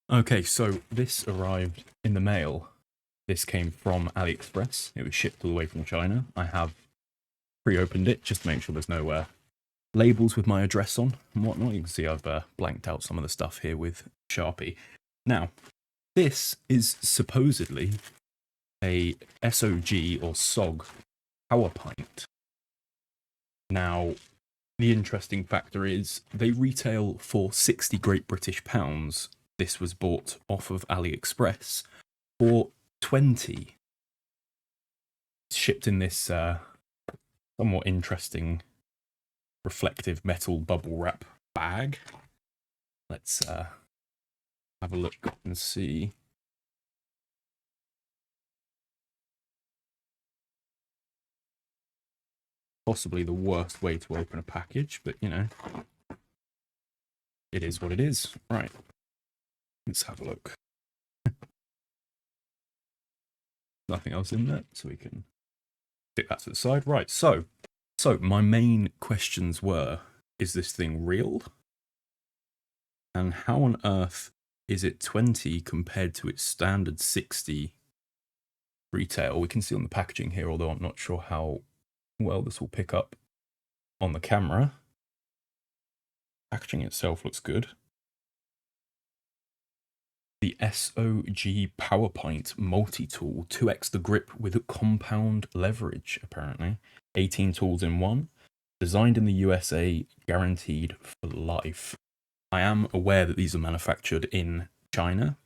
Okay, so this arrived in the mail. This came from AliExpress. It was shipped all the way from China. I have pre-opened it just to make sure there's no labels with my address on and whatnot. You can see I've blanked out some of the stuff here with Sharpie. Now, this is supposedly a SOG or SOG Powerpint. Now, the interesting factor is they retail for 60 Great British pounds. This was bought off of AliExpress for 20. It's shipped in this somewhat interesting reflective metal bubble wrap bag. Let's have a look and see. Possibly the worst way to open a package, but you know, it is what it is. Right, let's have a look. Nothing else in there, so we can stick that to the side. Right, so my main questions were, is this thing real? And how on earth is it 20 compared to its standard 60 retail? We can see on the packaging here, although I'm not sure how well this will pick up on the camera. Packaging itself looks good. The SOG Powerpint multi-tool, 2x the grip with compound leverage, apparently. 18 tools in one. Designed in the USA, guaranteed for life. I am aware that these are manufactured in China,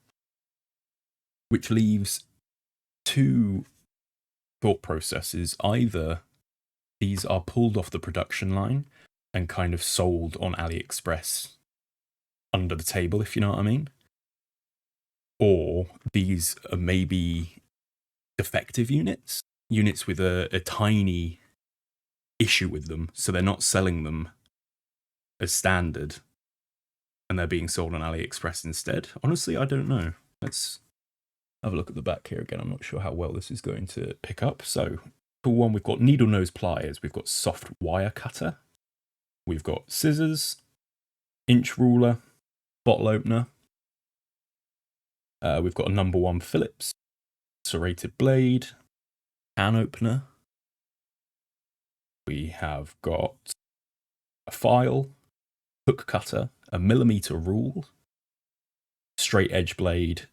which leaves two thought processes. Either these are pulled off the production line and kind of sold on AliExpress under the table, if you know what I mean. Or these are maybe defective units with a tiny issue with them, so they're not selling them as standard and they're being sold on AliExpress instead. Honestly, I don't know. Let's have a look at the back here again. I'm not sure how well this is going to pick up. So, for one, we've got needle nose pliers, we've got soft wire cutter, we've got scissors, inch ruler, bottle opener. We've got a number 1 Phillips, Serated Blade, can opener. We have got a file, hook cutter, a millimeter rule, straight edge blade,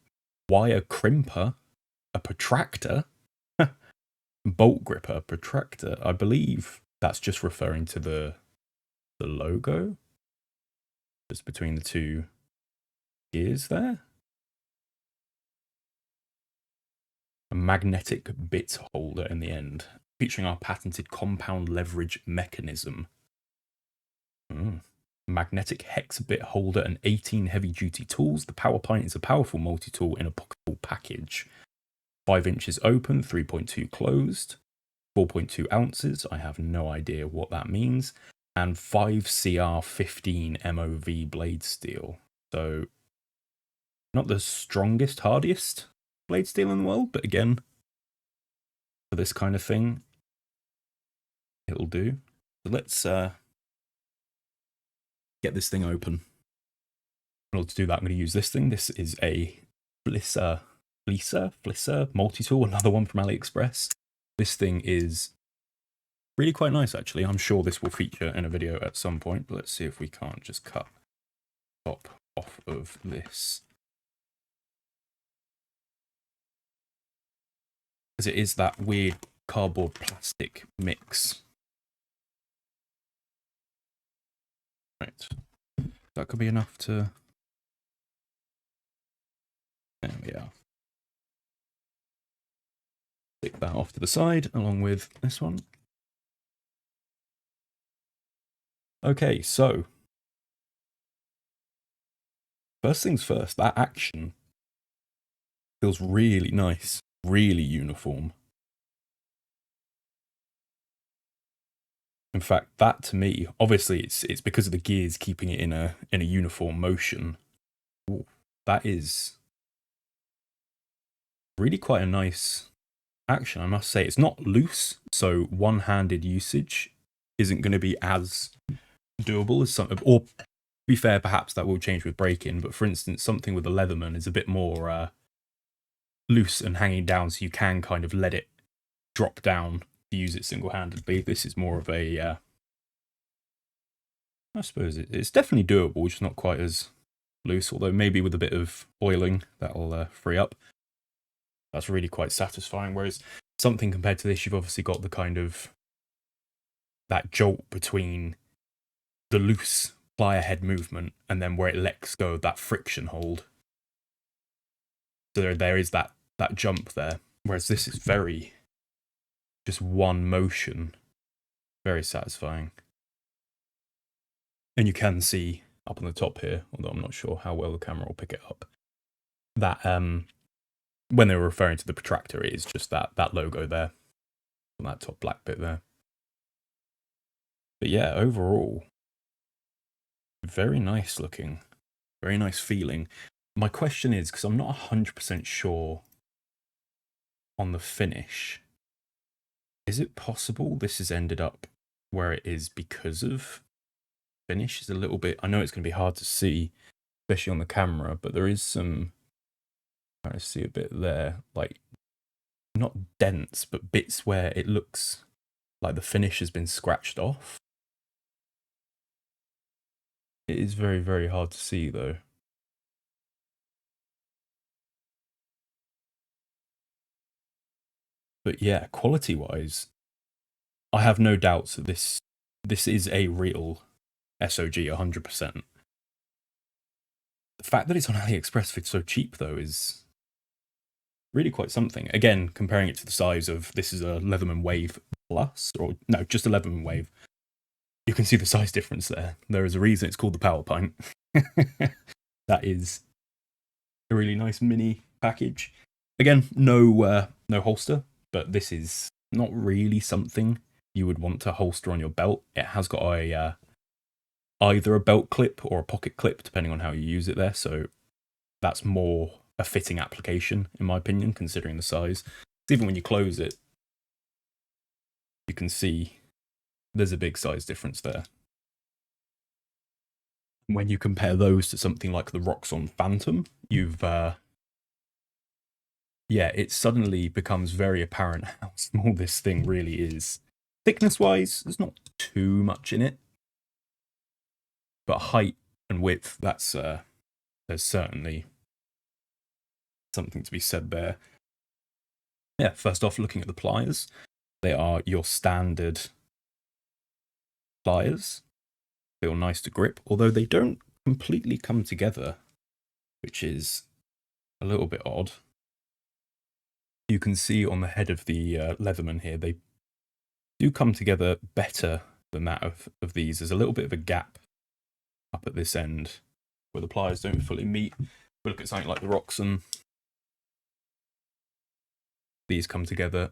wire crimper, a protractor, bolt gripper, protractor. I believe that's just referring to the logo. Just between the two gears there. A magnetic bit holder in the end, featuring our patented compound leverage mechanism. Magnetic hex bit holder and 18 heavy-duty tools. The Powerpint is a powerful multi-tool in a pocketable package. 5 inches open, 3.2 closed, 4.2 ounces. I have no idea what that means. And 5CR15 MOV blade steel. So, not the strongest, hardiest blade steel in the world, but again, for this kind of thing, it'll do. So let's get this thing open. In order to do that, I'm going to use this thing. This is a Flisser multi-tool, another one from AliExpress. This thing is really quite nice, actually. I'm sure this will feature in a video at some point, but let's see if we can't just cut the top off of this. Because it is that weird cardboard plastic mix. Right. That could be enough to... There we are. Stick that off to the side, along with this one. Okay, so... First things first, that action feels really nice. Really uniform. In fact, that to me, obviously it's because of the gears keeping it in a uniform motion. Ooh, that is really quite a nice action, I must say. It's not loose, so one-handed usage isn't going to be as doable as some, or be fair, perhaps that will change with break-in, but for instance, something with the Leatherman is a bit more loose and hanging down, so you can kind of let it drop down to use it single-handedly. This is more of a, I suppose it's definitely doable, just not quite as loose, although maybe with a bit of oiling, that'll free up. That's really quite satisfying, whereas something compared to this, you've obviously got the kind of that jolt between the loose plier head movement and then where it lets go, that friction hold. So there is that jump there, whereas this is very just one motion, very satisfying. And you can see up on the top here, although I'm not sure how well the camera will pick it up, that when they were referring to the Protractor, it is just that logo there on that top black bit there. But yeah, overall, very nice looking, very nice feeling. My question is, because I'm not 100% sure on the finish, is it possible this has ended up where it is because of finish? Is a little bit, I know it's going to be hard to see, especially on the camera, but there is some, I see a bit there, like, not dents, but bits where it looks like the finish has been scratched off. It is very, very hard to see, though. But yeah, quality-wise, I have no doubts that this is a real SOG 100%. The fact that it's on AliExpress for so cheap, though, is really quite something. Again, comparing it to the size of, this is a Leatherman Wave Plus, or no, just a Leatherman Wave. You can see the size difference there. There is a reason it's called the Powerpint. That is a really nice mini package. Again, no holster, but this is not really something you would want to holster on your belt. It has got a either a belt clip or a pocket clip, depending on how you use it there. So that's more a fitting application, in my opinion, considering the size. Even when you close it, you can see there's a big size difference there. When you compare those to something like the Roxxon Phantom, you've yeah, it suddenly becomes very apparent how small this thing really is. Thickness-wise, there's not too much in it, but height and width, that's there's certainly something to be said there. Yeah, first off, looking at the pliers, they are your standard pliers. Feel nice to grip, although they don't completely come together, which is a little bit odd. You can see on the head of the Leatherman here, they do come together better than that of these. There's a little bit of a gap up at this end where the pliers don't fully meet. If we look at something like the Roxxon, these come together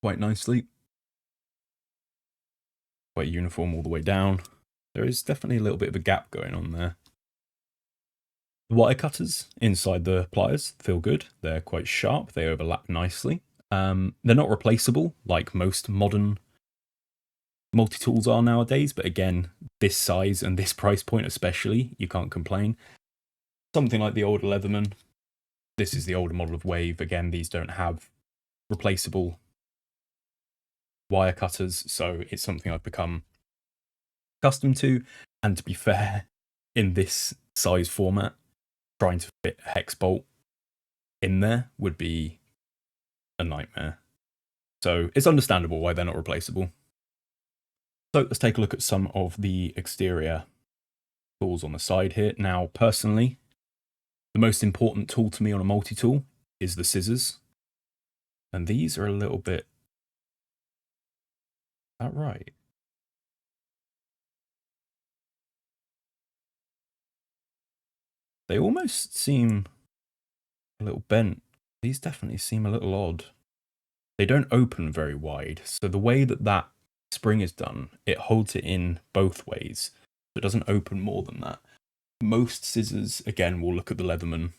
quite nicely. Quite uniform all the way down. There is definitely a little bit of a gap going on there. The wire cutters inside the pliers feel good. They're quite sharp. They overlap nicely. They're not replaceable like most modern multi-tools are nowadays, but again, this size and this price point especially, you can't complain. Something like the older Leatherman, this is the older model of Wave. Again, these don't have replaceable wire cutters, so it's something I've become accustomed to. And to be fair, in this size format, trying to fit a hex bolt in there would be a nightmare. So it's understandable why they're not replaceable. So let's take a look at some of the exterior tools on the side here. Now, personally, the most important tool to me on a multi-tool is the scissors. And these are a little bit... Is that right? They almost seem a little bent. These definitely seem a little odd. They don't open very wide. So the way that spring is done, it holds it in both ways. It doesn't open more than that. Most scissors, again, we'll look at the Leatherman,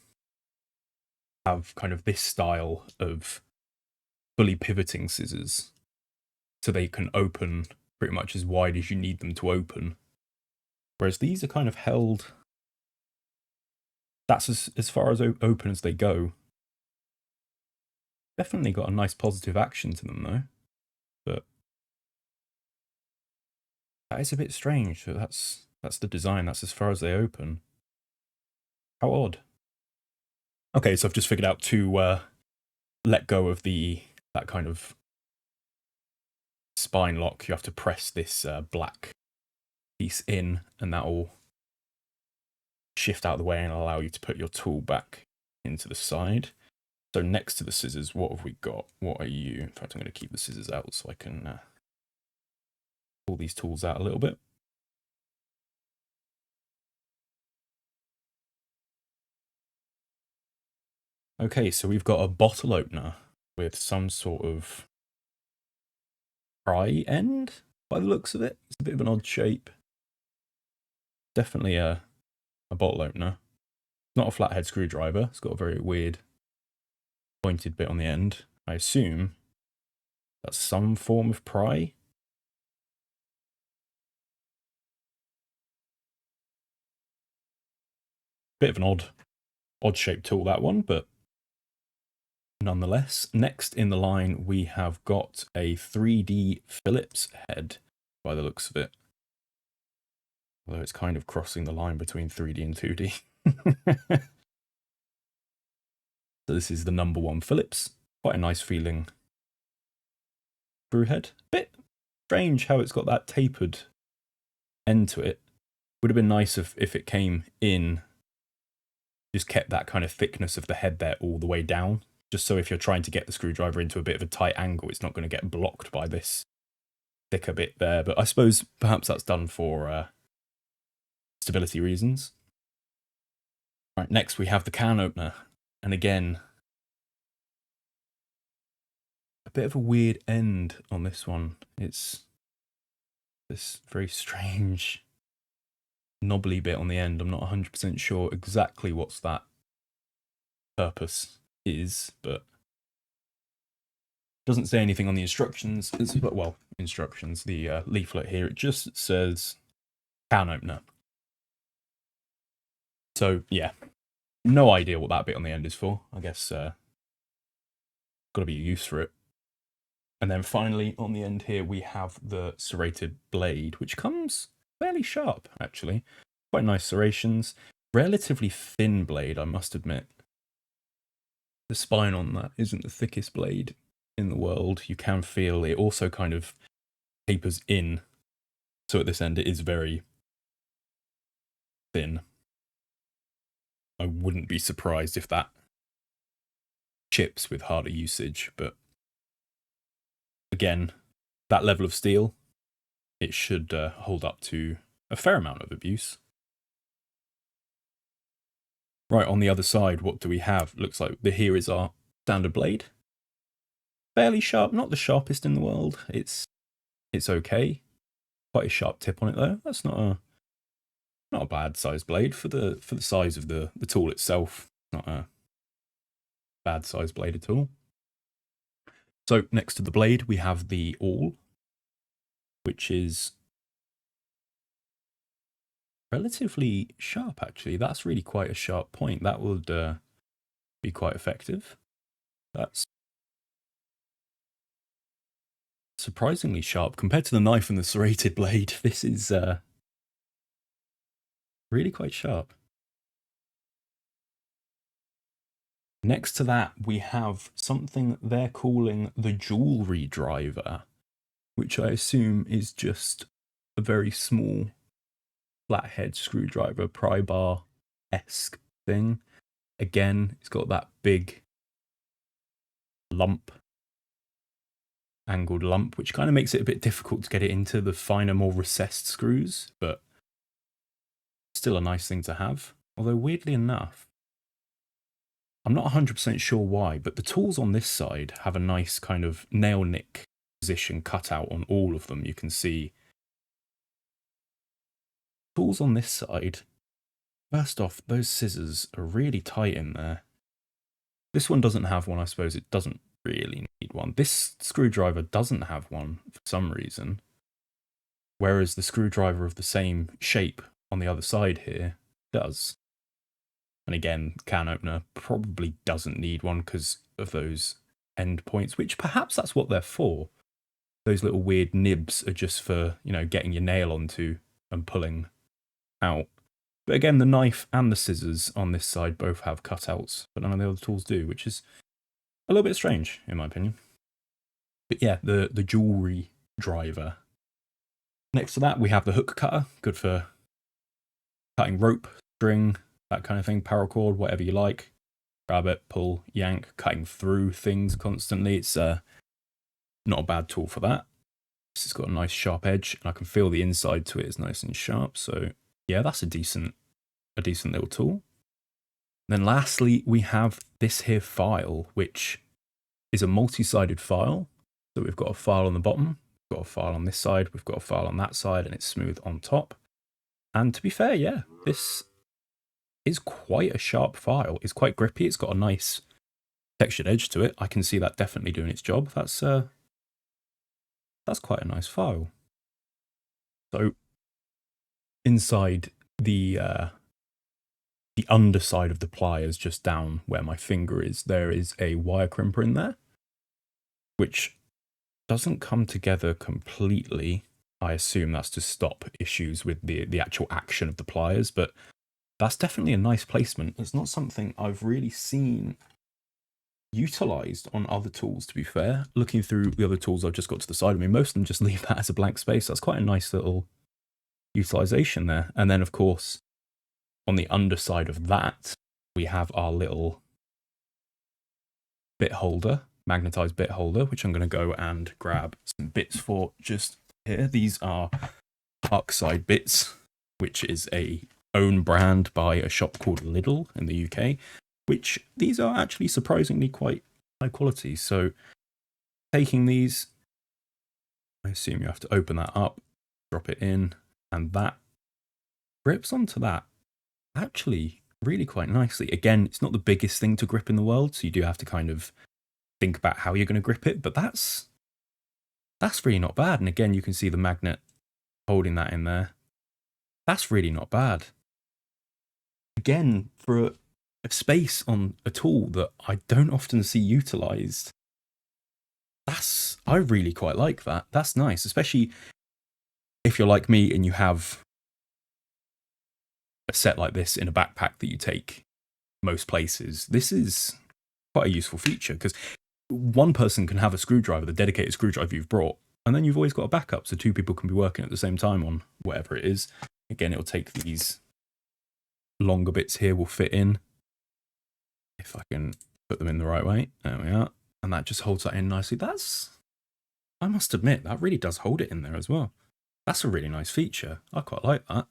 have kind of this style of fully pivoting scissors. So they can open pretty much as wide as you need them to open. Whereas these are kind of held. That's as far as open as they go. Definitely got a nice positive action to them though. But that is a bit strange. So that's the design. That's as far as they open. How odd. Okay, so I've just figured out to let go of that kind of spine lock. You have to press this black piece in, and that will shift out of the way and allow you to put your tool back into the side. So next to the scissors, what have we got? What are you? In fact, I'm going to keep the scissors out so I can pull these tools out a little bit. Okay, so we've got a bottle opener with some sort of pry end by the looks of it. It's a bit of an odd shape. Definitely a bottle opener. Not a flathead screwdriver. It's got a very weird pointed bit on the end. I assume that's some form of pry. Bit of an odd shaped tool, that one, but nonetheless. Next in the line, we have got a 3D Phillips head by the looks of it. Although it's kind of crossing the line between 3D and 2D. So this is the #1 Phillips. Quite a nice feeling screw head. Bit strange how it's got that tapered end to it. Would have been nice if it came in, just kept that kind of thickness of the head there all the way down. Just so if you're trying to get the screwdriver into a bit of a tight angle, it's not going to get blocked by this thicker bit there. But I suppose perhaps that's done for stability reasons. Right, next we have the can opener. And again, a bit of a weird end on this one. It's this very strange knobbly bit on the end. I'm not 100% sure exactly what's that purpose is, but doesn't say anything on the instructions. Well, instructions, the leaflet here, it just says can opener. So yeah, no idea what that bit on the end is for. I guess got to be a use for it. And then finally on the end here we have the serrated blade, which comes fairly sharp actually. Quite nice serrations. Relatively thin blade, I must admit. The spine on that isn't the thickest blade in the world. You can feel it also kind of tapers in. So at this end it is very thin. I wouldn't be surprised if that chips with harder usage, but again, that level of steel, it should hold up to a fair amount of abuse. Right, on the other side, what do we have? Looks like here is our standard blade. Fairly sharp, not the sharpest in the world. It's okay. Quite a sharp tip on it though. That's not a bad sized blade for the size of the tool itself. Not a bad sized blade at all. So next to the blade we have the awl, which is relatively sharp actually. That's really quite a sharp point. That would be quite effective. That's surprisingly sharp compared to the knife and the serrated blade. This is really quite sharp. Next to that, we have something they're calling the jewelry driver, which I assume is just a very small flathead screwdriver, pry bar-esque thing. Again, it's got that big lump, angled lump, which kind of makes it a bit difficult to get it into the finer, more recessed screws, but still a nice thing to have. Although weirdly enough, I'm not 100% sure why, but the tools on this side have a nice kind of nail nick position cut out on all of them. You can see tools on this side. First off, those scissors are really tight in there. This one doesn't have one, I suppose it doesn't really need one. This screwdriver doesn't have one for some reason, whereas the screwdriver of the same shape on the other side here does. And again, can opener probably doesn't need one because of those end points, which perhaps that's what they're for. Those little weird nibs are just for, you know, getting your nail onto and pulling out. But again, the knife and the scissors on this side both have cutouts, but none of the other tools do, which is a little bit strange, in my opinion. But yeah, the jewelry driver. Next to that, we have the hook cutter, good for cutting rope, string, that kind of thing, paracord, whatever you like. Grab it, pull, yank, cutting through things constantly. It's not a bad tool for that. This has got a nice sharp edge, and I can feel the inside to it is nice and sharp. So yeah, that's a decent little tool. Then lastly, we have this here file, which is a multi-sided file. So we've got a file on the bottom, we've got a file on this side, we've got a file on that side, and it's smooth on top. And to be fair, yeah, this is quite a sharp file. It's quite grippy. It's got a nice textured edge to it. I can see that definitely doing its job. That's quite a nice file. So inside the underside of the pliers, just down where my finger is, there is a wire crimper in there, which doesn't come together completely. I assume that's to stop issues with the actual action of the pliers, but that's definitely a nice placement. It's not something I've really seen utilized on other tools, to be fair. Looking through the other tools I've just got to the side of me, most of them just leave that as a blank space. That's quite a nice little utilization there. And then, of course, on the underside of that, we have our little bit holder, magnetized bit holder, which I'm going to go and grab some bits for just here. These are Arcside bits, which is a own brand by a shop called Lidl in the UK, which these are actually surprisingly quite high quality. So taking these, I assume you have to open that up, drop it in, and that grips onto that actually really quite nicely. Again, it's not the biggest thing to grip in the world, so you do have to kind of think about how you're going to grip it, but that's really not bad. And again, you can see the magnet holding that in there. That's really not bad. Again, for a space on a tool that I don't often see utilized, I really quite like that. That's nice, especially if you're like me and you have a set like this in a backpack that you take most places. This is quite a useful feature because one person can have a screwdriver, the dedicated screwdriver you've brought, and then you've always got a backup, so two people can be working at the same time on whatever it is. Again, it'll take these longer bits here will fit in. If I can put them in the right way. There we are. And that just holds that in nicely. I must admit, that really does hold it in there as well. That's a really nice feature. I quite like that.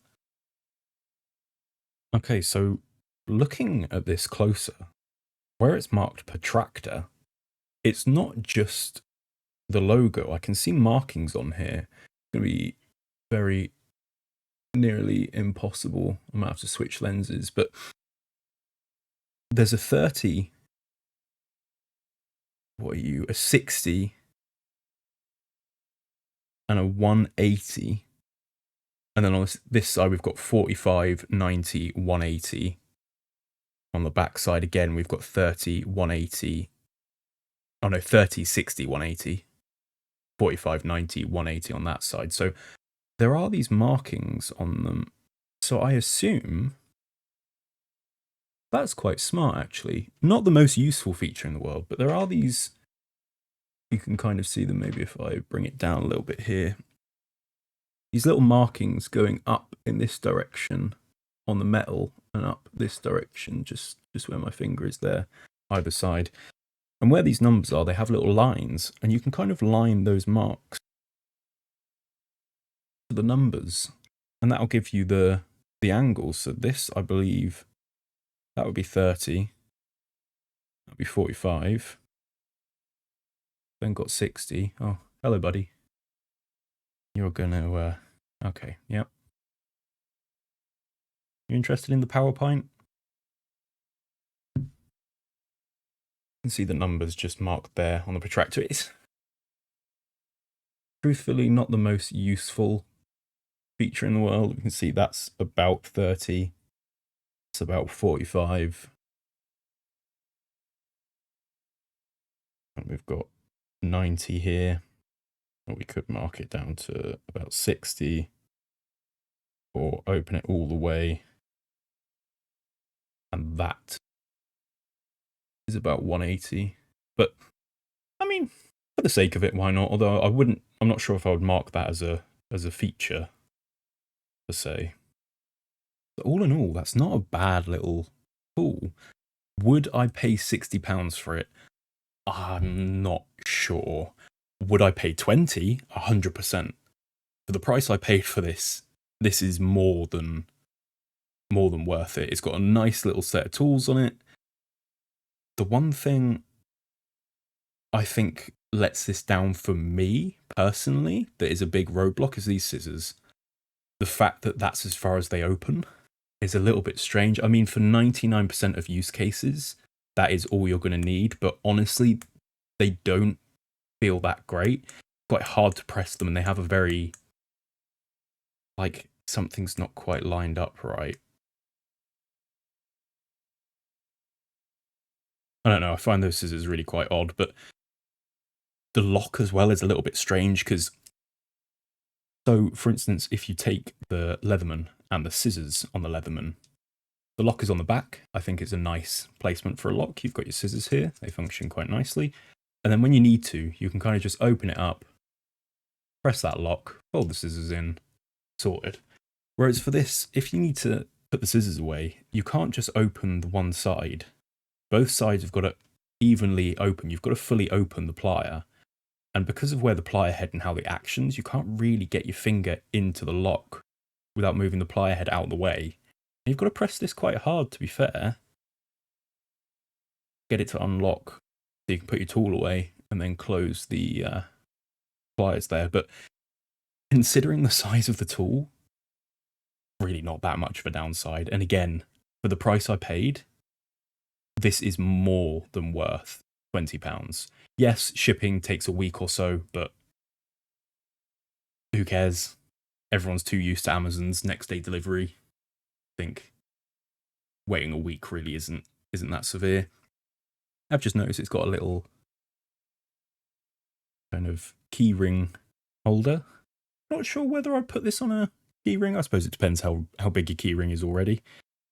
Okay, so looking at this closer, where it's marked Protractor, it's not just the logo. I can see markings on here. It's going to be very nearly impossible. I might have to switch lenses, but there's a 30, a 60, and a 180. And then on this side, we've got 45, 90, 180. On the back side, again, we've got 30, 180. Oh no, 30, 60, 180. 45, 90, 180 on that side. So there are these markings on them. So I assume that's quite smart, actually. Not the most useful feature in the world, but there are these. You can kind of see them maybe if I bring it down a little bit here. These little markings going up in this direction on the metal and up this direction, just where my finger is there, either side. And where these numbers are, they have little lines, and you can kind of line those marks to the numbers, and that'll give you the angles. So this, I believe, that would be 30. That'd be 45. Then got 60. Oh, hello, buddy. You're gonna, okay, yep. You interested in the Powerpint? You can see the numbers just marked there on the protractor. It's truthfully not the most useful feature in the world. We can see that's about 30. It's about 45. And we've got 90 here. Or we could mark it down to about 60. Or open it all the way. And that is about 180. But, I mean, for the sake of it, why not? Although I'm not sure if I would mark that as a feature, per se. But all in all, that's not a bad little tool. Would I pay £60 for it? I'm not sure. Would I pay 20? 100%. For the price I paid for this is more than worth it. It's got a nice little set of tools on it. The one thing I think lets this down for me personally, that is a big roadblock, is these scissors. The fact that that's as far as they open is a little bit strange. I mean, for 99% of use cases, that is all you're going to need. But honestly, they don't feel that great. Quite hard to press them, and they have a very, like, something's not quite lined up right. I don't know, I find those scissors really quite odd, but the lock as well is a little bit strange because, so for instance, if you take the Leatherman and the scissors on the Leatherman, the lock is on the back. I think it's a nice placement for a lock. You've got your scissors here, they function quite nicely. And then when you need to, you can kind of just open it up, press that lock, fold the scissors in, sorted. Whereas for this, if you need to put the scissors away, you can't just open the one side. Both sides have got to evenly open. You've got to fully open the plier. And because of where the plier head and how it actions, you can't really get your finger into the lock without moving the plier head out of the way. And you've got to press this quite hard, to be fair. Get it to unlock so you can put your tool away and then close the pliers there. But considering the size of the tool, really not that much of a downside. And again, for the price I paid, this is more than worth £20. Yes, shipping takes a week or so, but who cares? Everyone's too used to Amazon's next day delivery. I think waiting a week really isn't that severe. I've just noticed it's got a little kind of keyring holder. Not sure whether I'd put this on a keyring. I suppose it depends how big your keyring is already.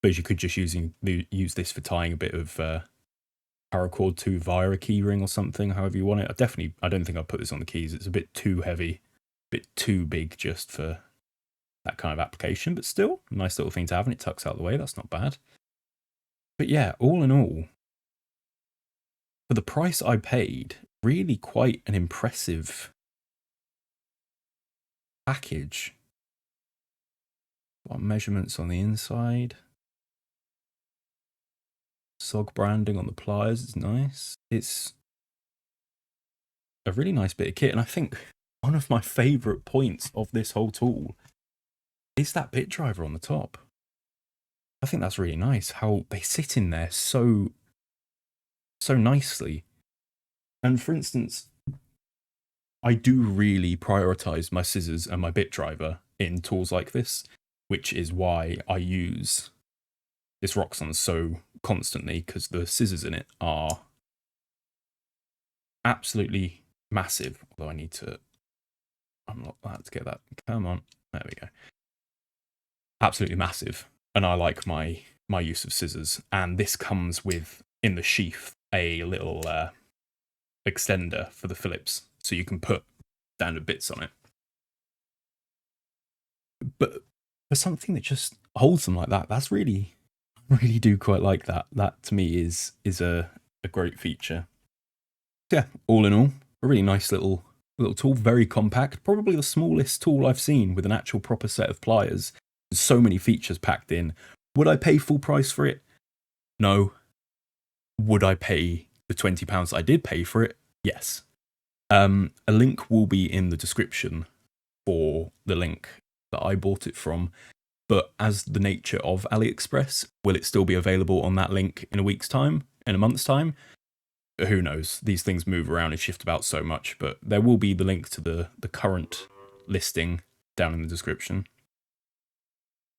Suppose you could just use this for tying a bit of paracord to via a keyring or something, however you want it. I don't think I'll put this on the keys. It's a bit too heavy, a bit too big just for that kind of application, but still, a nice little thing to have, and it tucks out of the way. That's not bad. But yeah, all in all, for the price I paid, really quite an impressive package. Got measurements on the inside. SOG branding on the pliers is nice. It's a really nice bit of kit, and I think one of my favourite points of this whole tool is that bit driver on the top. I think that's really nice, how they sit in there so nicely. And for instance, I do really prioritise my scissors and my bit driver in tools like this, which is why I use this Roxxon so constantly, because the scissors in it are absolutely massive. Although I need to unlock that to get that. Come on. There we go. Absolutely massive. And I like my use of scissors. And this comes with, in the sheath, a little extender for the Phillips. So you can put standard bits on it. But for something that just holds them like that, that's really do quite like that. That to me is a great feature. Yeah, all in all, a really nice little tool, very compact, probably the smallest tool I've seen with an actual proper set of pliers. There's so many features packed in. Would I pay full price for it? No. Would I pay the £20 I did pay for it? Yes. A link will be in the description for the link that I bought it from. But as the nature of AliExpress, will it still be available on that link in a week's time, in a month's time? Who knows? These things move around and shift about so much, but there will be the link to the current listing down in the description.